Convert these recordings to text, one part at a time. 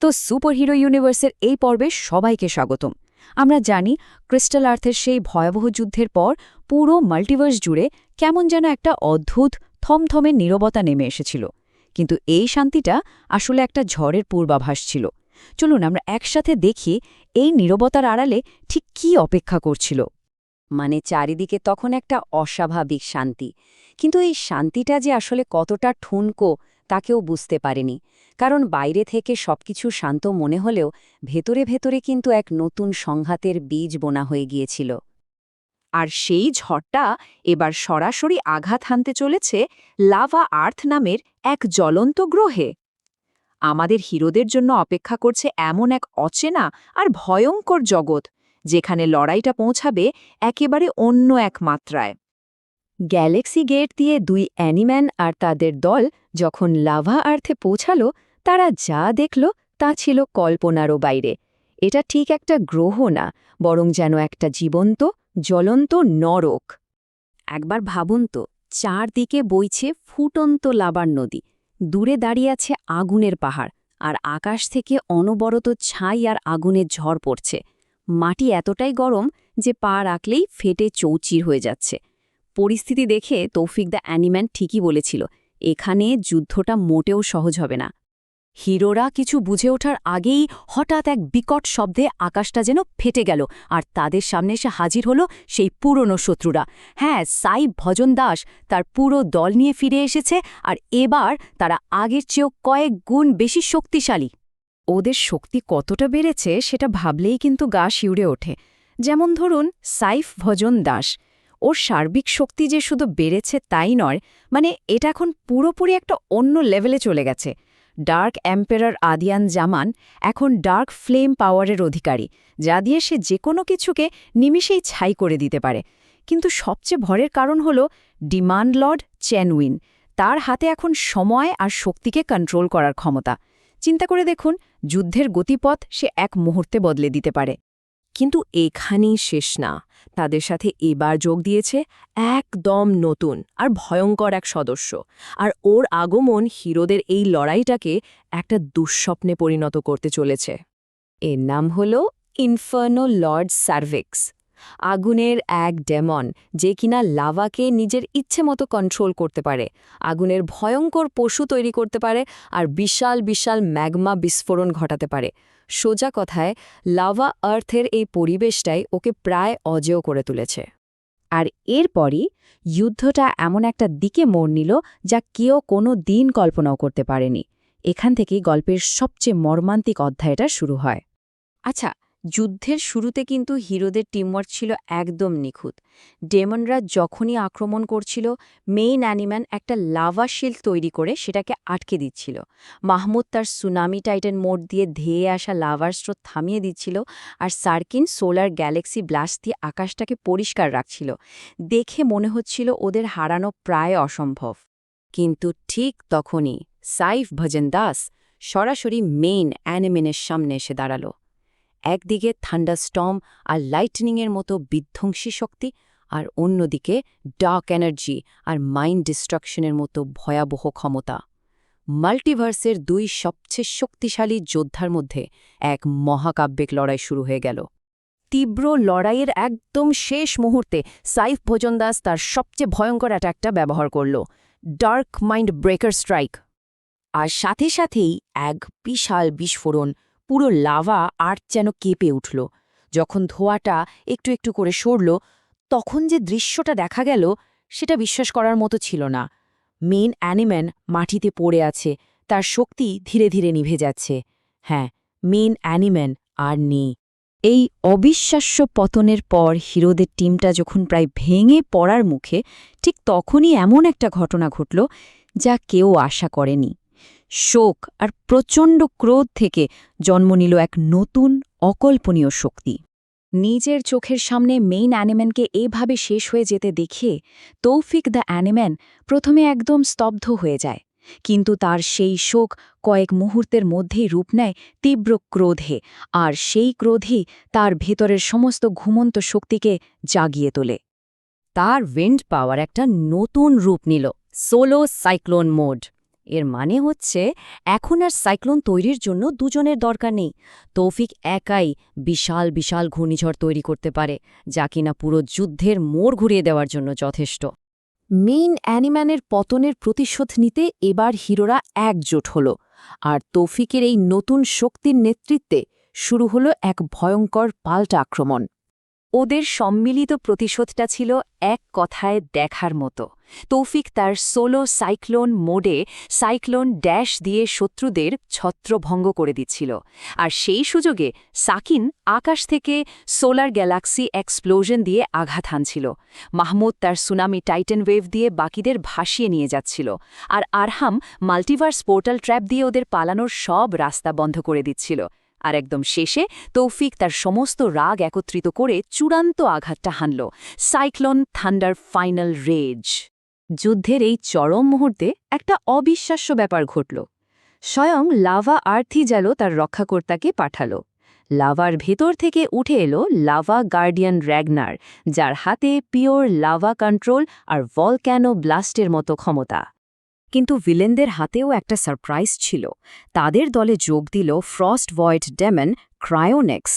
তো সুপারহিরো ইউনিভার্সের এই পর্বে সবাইকে স্বাগতম। আমরা জানি ক্রিস্টাল আর্থের সেই ভয়াবহ যুদ্ধের পর পুরো মাল্টিভার্স জুড়ে কেমন যেন একটা অদ্ভুত থমথমে নীরবতা নেমে এসেছিল। কিন্তু এই শান্তিটা আসলে একটা ঝড়ের পূর্বাভাস ছিল। চলুন আমরা একসাথে দেখি এই নীরবতার আড়ালে ঠিক কী অপেক্ষা করছিল। মানে চারিদিকে তখন একটা অস্বাভাবিক শান্তি, কিন্তু এই শান্তিটা যে আসলে কতটা ঠুনকো তা কেউ বুঝতে পারেনি। কারণ বাইরে থেকে সবকিছু শান্ত মনে হলেও ভেতরে ভেতরে কিন্তু এক নতুন সংঘাতের বীজ বোনা হয়ে গিয়েছিল। আর সেই ঝড়টা এবার সরাসরি আঘাত হানতে চলেছে লাভা আর্থ নামের এক জ্বলন্ত গ্রহে। আমাদের হিরোদের জন্য অপেক্ষা করছে এমন এক অচেনা আর ভয়ঙ্কর জগৎ, যেখানে লড়াইটা পৌঁছাবে একেবারে অন্য এক মাত্রায়। গ্যালাক্সি গেট দিয়ে দুই অ্যানিম্যান আর তাদের দল যখন লাভা আর্থে পৌঁছালো, তারা যা দেখল তা ছিল কল্পনারও বাইরে। এটা ঠিক একটা গ্রহ না, বরং যেন একটা জীবন্ত জ্বলন্ত নরক। একবার ভাবুন তো, চারদিকে বইছে ফুটন্ত লাভার নদী, দূরে দাঁড়িয়ে আছে আগুনের পাহাড়, আর আকাশ থেকে অনবরত ছাই আর আগুনের ঝড় পড়ছে। মাটি এতটাই গরম যে পা রাখলেই ফেটে চৌচির হয়ে যাচ্ছে। পরিস্থিতি দেখে তৌফিক দ্য অ্যানিম্যান ঠিকই বলেছিল, এখানে যুদ্ধটা মোটেও সহজ হবে না। হিরোরা কিছু বুঝে ওঠার আগেই হঠাৎ এক বিকট শব্দে আকাশটা যেন ফেটে গেল, আর তাদের সামনে এসে হাজির হলো সেই পুরনো শত্রুরা। হ্যাঁ, সাইফ ভজন দাস তার পুরো দল নিয়ে ফিরে এসেছে, আর এবার তারা আগের চেয়েও কয়েক গুণ বেশি শক্তিশালী। ওদের শক্তি কতটা বেড়েছে সেটা ভাবলেই কিন্তু গা শিউরে ওঠে। যেমন ধরুন সাইফ ভজন দাস, ওর সার্বিক শক্তি যে শুধু বেড়েছে তাই নয়, মানে এটা এখন পুরোপুরি একটা অন্য লেভেলে চলে গেছে। ডার্ক এম্পেরার আদিয়ান জামান এখন ডার্ক ফ্লেম পাওয়ারের অধিকারী, যা দিয়ে সে যে কোনো কিছুকে নিমিষেই ছাই করে দিতে পারে। কিন্তু সবচেয়ে ভয়ের কারণ হল ডিমান্ড লর্ড চেনউইন। তার হাতে এখন সময় আর শক্তিকে কন্ট্রোল করার ক্ষমতা। চিন্তা করে দেখুন, যুদ্ধের গতিপথ সে এক মুহূর্তে বদলে দিতে পারে। কিন্তু এখানেই শেষ না, তাদের সাথে এবার যোগ দিয়েছে একদম নতুন আর ভয়ঙ্কর এক সদস্য। আর ওর আগমন হিরোদের এই লড়াইটাকে একটা দুঃস্বপ্নে পরিণত করতে চলেছে। এর নাম হল ইনফার্নো লর্ড সার্ভিক্স, আগুনের এক ডেমন, যে কিনা লাভাকে নিজের ইচ্ছে মতো কন্ট্রোল করতে পারে, আগুনের ভয়ঙ্কর পশু তৈরি করতে পারে, আর বিশাল বিশাল ম্যাগমা বিস্ফোরণ ঘটাতে পারে। সোজা কথায়, লাভা আর্থের এই পরিবেশটাই ওকে প্রায় অজেয় করে তুলেছে। আর এরপরই যুদ্ধটা এমন একটা দিকে মোড় নিল যা কেউ কোনো দিন কল্পনাও করতে পারেনি। এখান থেকেই গল্পের সবচেয়ে মর্মান্তিক অধ্যায়টা শুরু হয়। আচ্ছা, যুদ্ধের শুরুতে কিন্তু হিরোদের টিমওয়ার্ক ছিল একদম নিখুঁত। ডেমনরা যখনই আক্রমণ করছিল, মেইন অ্যানিম্যান একটা লাভা শিল্ড তৈরি করে সেটাকে আটকে দিচ্ছিল। মাহমুদ তার সুনামি টাইটান মোড দিয়ে ধেয়ে আসা লাভার স্রোত থামিয়ে দিচ্ছিল, আর সার্কিন সোলার গ্যালাক্সি ব্লাস্ট দিয়ে আকাশটাকে পরিষ্কার রাখছিল। দেখে মনে হচ্ছিল ওদের হারানো প্রায় অসম্ভব। কিন্তু ঠিক তখনই সাইফ ভজন দাস সরাসরি মেইন অ্যানিম্যানের সামনে এসে দাঁড়াল। একদিকে থান্ডারস্টর্ম আর লাইটনিংয়ের মতো বিধ্বংসী শক্তি, আর অন্যদিকে ডার্ক এনার্জি আর মাইন্ড ডিস্ট্রাকশনের মতো ভয়াবহ ক্ষমতা। মাল্টিভার্সের দুই সবচেয়ে শক্তিশালী যোদ্ধার মধ্যে এক মহাকাব্যিক লড়াই শুরু হয়ে গেল। তীব্র লড়াইয়ের একদম শেষ মুহূর্তে সাইফ ভজন দাস তার সবচেয়ে ভয়ঙ্কর অ্যাটাকটা ব্যবহার করল, ডার্ক মাইন্ড ব্রেকার স্ট্রাইক। আর সাথে সাথেই এক বিশাল বিস্ফোরণ, পুরো লাভা আর্থ যেন কেঁপে উঠল। যখন ধোঁয়াটা একটু একটু করে সরল, তখন যে দৃশ্যটা দেখা গেল সেটা বিশ্বাস করার মতো ছিল না। মেইন অ্যানিম্যান মাটিতে পড়ে আছে, তার শক্তি ধীরে ধীরে নিভে যাচ্ছে। হ্যাঁ, মেইন অ্যানিম্যান আর নেই। এই অবিশ্বাস্য পতনের পর হিরোদের টিমটা যখন প্রায় ভেঙে পড়ার মুখে, ঠিক তখনই এমন একটা ঘটনা ঘটল যা কেউ আশা করেনি। শোক আর প্রচণ্ড ক্রোধ থেকে জন্ম নিল এক নতুন অকল্পনীয় শক্তি। নিজের চোখের সামনে মেইন অ্যানিম্যানকে এভাবে শেষ হয়ে যেতে দেখে তৌফিক দ্য অ্যানিম্যান প্রথমে একদম স্তব্ধ হয়ে যায়, কিন্তু তার সেই শোক কয়েক মুহূর্তের মধ্যেই রূপ নেয় তীব্র ক্রোধে, আর সেই ক্রোধই তার ভেতরের সমস্ত ঘুমন্ত শক্তিকে জাগিয়ে তোলে। তার উইন্ড পাওয়ার একটা নতুন রূপ নিল, সোলো সাইক্লোন মোড। এর মানে হচ্ছে এখন আর সাইক্লোন তৈরির জন্য দুজনের দরকার নেই। তৌফিক একাই বিশাল বিশাল ঘূর্ণিঝড় তৈরি করতে পারে, যা কিনা পুরো যুদ্ধের মোড় ঘুরিয়ে দেওয়ার জন্য যথেষ্ট। মেইন অ্যানিম্যানের পতনের প্রতিশোধ নিতে এবার হিরোরা একজোট হল, আর তৌফিকের এই নতুন শক্তির নেতৃত্বে শুরু হলো এক ভয়ঙ্কর পাল্টা আক্রমণ। ওদের সম্মিলিত প্রতিশোধটা ছিল এক কথায় দেখার মতো। তৌফিক তার সোলো সাইক্লোন মোডে সাইক্লোন ড্যাশ দিয়ে শত্রুদের ছত্রভঙ্গ করে দিচ্ছিল, আর সেই সুযোগে সাকিন আকাশ থেকে সোলার গ্যালাক্সি এক্সপ্লোশন দিয়ে আঘাত হানছিল। মাহমুদ তার সুনামি টাইটান ওয়েভ দিয়ে বাকিদের ভাসিয়ে নিয়ে যাচ্ছিল, আর আরহাম মাল্টিভার্স পোর্টাল ট্র্যাপ দিয়ে ওদের পালানোর সব রাস্তা বন্ধ করে দিচ্ছিল। আর একদম শেষে তৌফিক তার সমস্ত রাগ একত্রিত করে চূড়ান্ত আঘাতটা হানল, সাইক্লোন থান্ডার ফাইনাল রেজ। যুদ্ধের এই চরম মুহূর্তে একটা অবিশ্বাস্য ব্যাপার ঘটল। স্বয়ং লাভা আর্থিজালো তার রক্ষাকর্তাকে পাঠাল। লাভার ভেতর থেকে উঠে এলো লাভা গার্ডিয়ান র্যাগনার, যার হাতে পিওর লাভা কন্ট্রোল আর ভলক্যানো ব্লাস্টের মতো ক্ষমতা। কিন্তু ভিলেনদের হাতেও একটা সারপ্রাইজ ছিল। তাদের দলে যোগ দিল ফ্রস্ট ভয়েড ডেমন ক্রায়োনেক্স।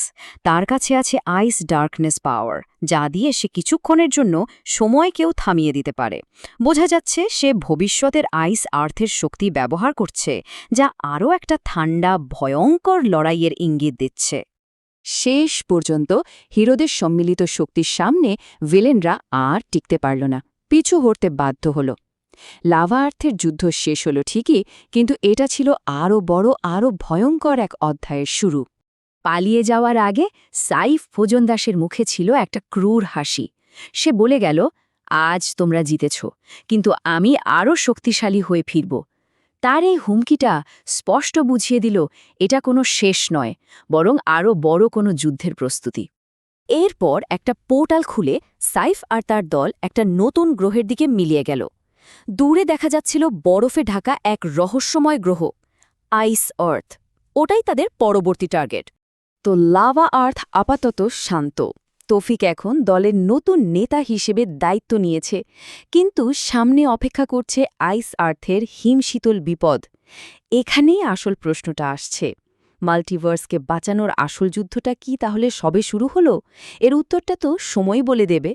তার কাছে আছে আইস ডার্কনেস পাওয়ার, যা দিয়ে সে কিছুক্ষণের জন্য সময়কেও থামিয়ে দিতে পারে। বোঝা যাচ্ছে সে ভবিষ্যতের আইস আর্থের শক্তি ব্যবহার করছে, যা আরও একটা ঠান্ডা ভয়ঙ্কর লড়াইয়ের ইঙ্গিত দিচ্ছে। শেষ পর্যন্ত হিরোদের সম্মিলিত শক্তির সামনে ভিলেনরা আর টিকতে পারল না, পিছু হটতে বাধ্য হল। লাভা আর্থের যুদ্ধ শেষ হল ঠিকই, কিন্তু এটা ছিল আরও বড়, আরও ভয়ঙ্কর এক অধ্যায়ের শুরু। পালিয়ে যাওয়ার আগে সাইফ ভোজনদাসের মুখে ছিল একটা ক্রূর হাসি। সে বলে গেল, আজ তোমরা জিতেছ, কিন্তু আমি আরও শক্তিশালী হয়ে ফিরব। তার এই হুমকিটা স্পষ্ট বুঝিয়ে দিল এটা কোনো শেষ নয়, বরং আরও বড় কোনো যুদ্ধের প্রস্তুতি। এরপর একটা পোর্টাল খুলে সাইফ আর তার দল একটা নতুন গ্রহের দিকে মিলিয়ে গেল। দূরে দেখা যাচ্ছিল বরফে ঢাকা এক রহস্যময় গ্রহ, আইস আর্থ। ওটাই তাদের পরবর্তী টার্গেট। তো লাভা আর্থ আপাতত শান্ত। তৌফিক এখন দলের নতুন নেতা হিসেবে দায়িত্ব নিয়েছে, কিন্তু সামনে অপেক্ষা করছে আইস আর্থের হিমশীতল বিপদ। এখানেই আসল প্রশ্নটা আসছে, মাল্টিভার্সকে বাঁচানোর আসল যুদ্ধটা কি তাহলে সবে শুরু হলো? এর উত্তরটা তো সময় বলে দেবে।